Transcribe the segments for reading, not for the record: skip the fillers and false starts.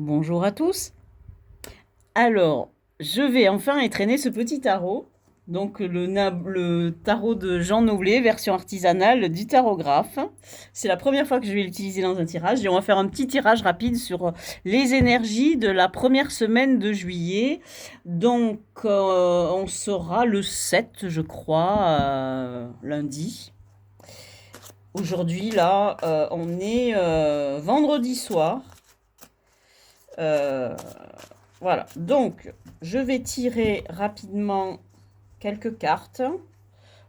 Bonjour à tous. Alors, je vais enfin étrenner ce petit tarot. Donc, le tarot de Jean Nouvelé, version artisanale du tarographe. C'est la première fois que je vais l'utiliser dans un tirage. Et on va faire un petit tirage rapide sur les énergies de la première semaine de juillet. Donc, on sera le 7, je crois, lundi. Aujourd'hui, là, on est vendredi soir. Euh, voilà, donc je vais tirer rapidement quelques cartes.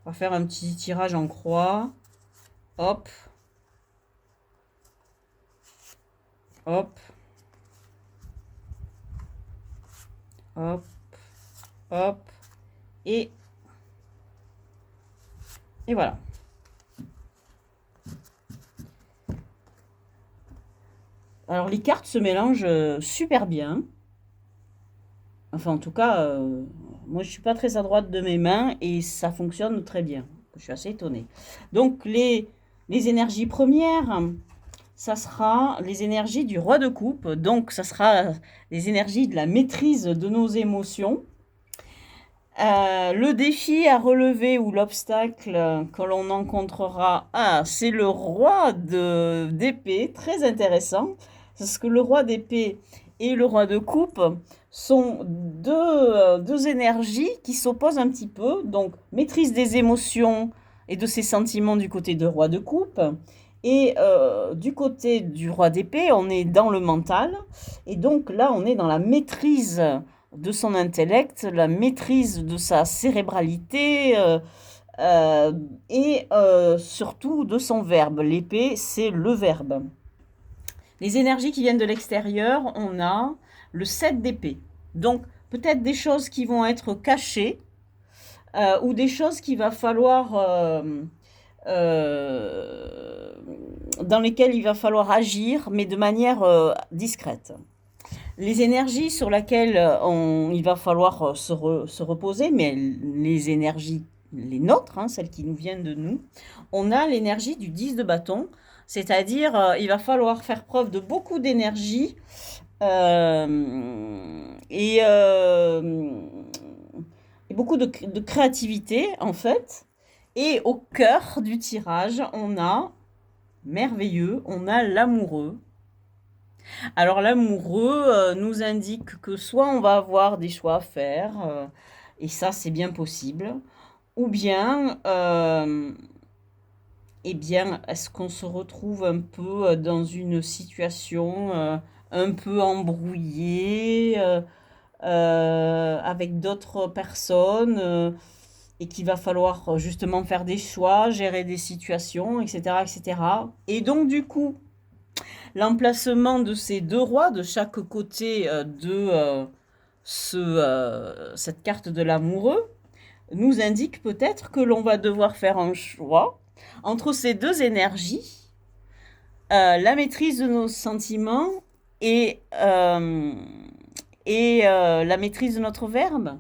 On va faire un petit tirage en croix. Hop, hop, hop, hop. Et, et voilà. Alors les cartes se mélangent super bien. Enfin en tout cas, moi je suis pas très à droite de mes mains et ça fonctionne très bien. Je suis assez étonnée. Donc les énergies premières, ça sera les énergies du roi de coupe. Donc ça sera les énergies de la maîtrise de nos émotions. Le défi à relever ou l'obstacle que l'on rencontrera, c'est le roi d'épée, très intéressant, parce que le roi d'épée et le roi de coupe sont deux énergies qui s'opposent un petit peu, donc maîtrise des émotions et de ses sentiments du côté de roi de coupe, et du côté du roi d'épée, on est dans le mental, et donc là on est dans la maîtrise de son intellect, la maîtrise de sa cérébralité et surtout de son verbe. L'épée, c'est le verbe. Les énergies qui viennent de l'extérieur, on a le 7 d'épée. Donc peut-être des choses qui vont être cachées ou des choses qu'il va falloir dans lesquelles il va falloir agir, mais de manière discrète. Les énergies sur lesquelles il va falloir se reposer, mais les énergies, les nôtres, celles qui nous viennent de nous, on a l'énergie du 10 de bâton, c'est-à-dire il va falloir faire preuve de beaucoup d'énergie et, et beaucoup de créativité en fait. Et au cœur du tirage, on a, merveilleux, on a l'amoureux. Alors l'amoureux nous indique que soit on va avoir des choix à faire, et ça c'est bien possible, ou bien, eh bien, est-ce qu'on se retrouve un peu dans une situation un peu embrouillée avec d'autres personnes et qu'il va falloir justement faire des choix, gérer des situations, etc., etc. Et donc du coup, l'emplacement de ces deux rois de chaque côté de cette carte de l'amoureux nous indique peut-être que l'on va devoir faire un choix entre ces deux énergies, la maîtrise de nos sentiments et, la maîtrise de notre verbe.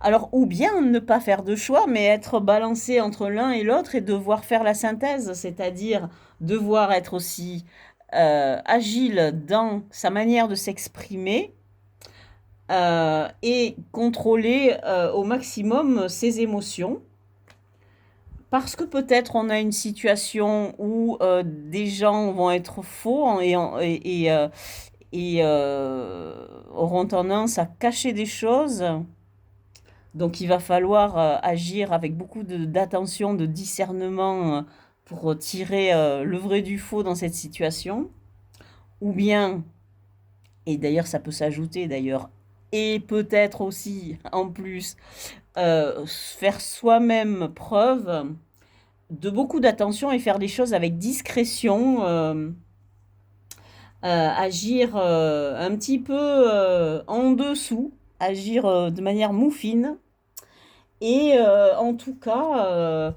Alors, ou bien ne pas faire de choix, mais être balancé entre l'un et l'autre et devoir faire la synthèse, c'est-à-dire devoir être aussi agile dans sa manière de s'exprimer et contrôler au maximum ses émotions. Parce que peut-être on a une situation où des gens vont être faux et auront tendance à cacher des choses. Donc il va falloir agir avec beaucoup d'attention, de discernement pour tirer le vrai du faux dans cette situation. Ou bien, et d'ailleurs ça peut s'ajouter d'ailleurs, et peut-être aussi en plus faire soi-même preuve de beaucoup d'attention et faire des choses avec discrétion, agir un petit peu en dessous, agir de manière moufine. Et en tout cas,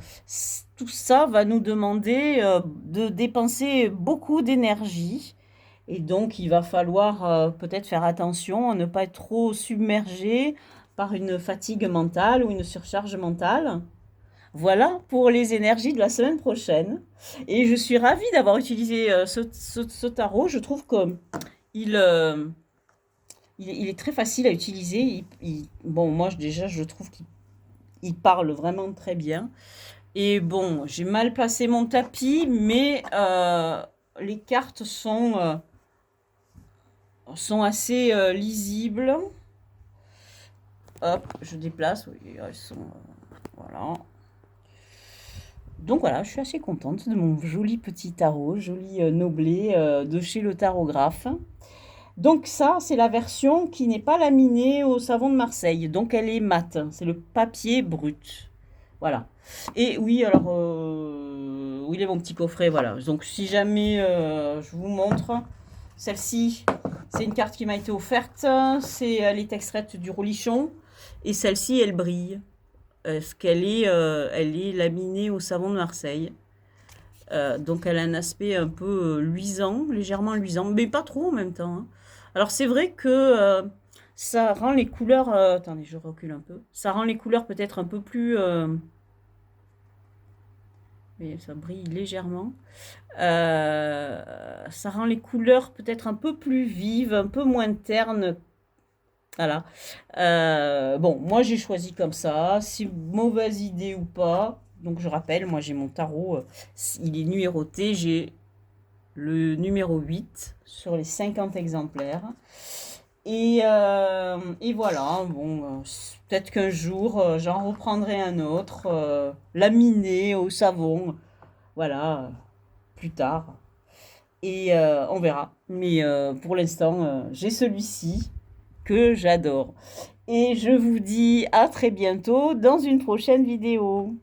tout ça va nous demander de dépenser beaucoup d'énergie. Et donc, il va falloir peut-être faire attention à ne pas être trop submergé par une fatigue mentale ou une surcharge mentale. Voilà pour les énergies de la semaine prochaine. Et je suis ravie d'avoir utilisé ce tarot. Je trouve qu'il il est très facile à utiliser. Bon, moi, déjà, je trouve qu'il parle vraiment très bien. Et bon, j'ai mal placé mon tapis, mais les cartes sont assez lisibles. Hop, je déplace. Oui, elles sont... voilà. Donc voilà, je suis assez contente de mon joli petit tarot, joli Noblet de chez le tarographe. Donc ça, c'est la version qui n'est pas laminée au savon de Marseille. Donc elle est mate, c'est le papier brut. Voilà. Et oui, alors, où il est mon petit coffret, voilà. Donc si jamais je vous montre, celle-ci, c'est une carte qui m'a été offerte. Elle est extraite du Rolichon. Et celle-ci, elle brille. Parce elle est laminée au savon de Marseille. Donc elle a un aspect un peu luisant, légèrement luisant, mais pas trop en même temps, hein. Alors c'est vrai que ça rend les couleurs... attendez, je recule un peu. Ça rend les couleurs peut-être un peu plus... mais ça brille légèrement. Ça rend les couleurs peut-être un peu plus vives, un peu moins ternes. Voilà. Bon, moi j'ai choisi comme ça. C'est mauvaise idée ou pas. Donc je rappelle, moi j'ai mon tarot. Il est numéroté. J'ai le numéro 8 sur les 50 exemplaires. Et voilà, bon, peut-être qu'un jour, j'en reprendrai un autre, laminé au savon, voilà, plus tard. Et on verra. Mais pour l'instant, j'ai celui-ci que j'adore. Et je vous dis à très bientôt dans une prochaine vidéo.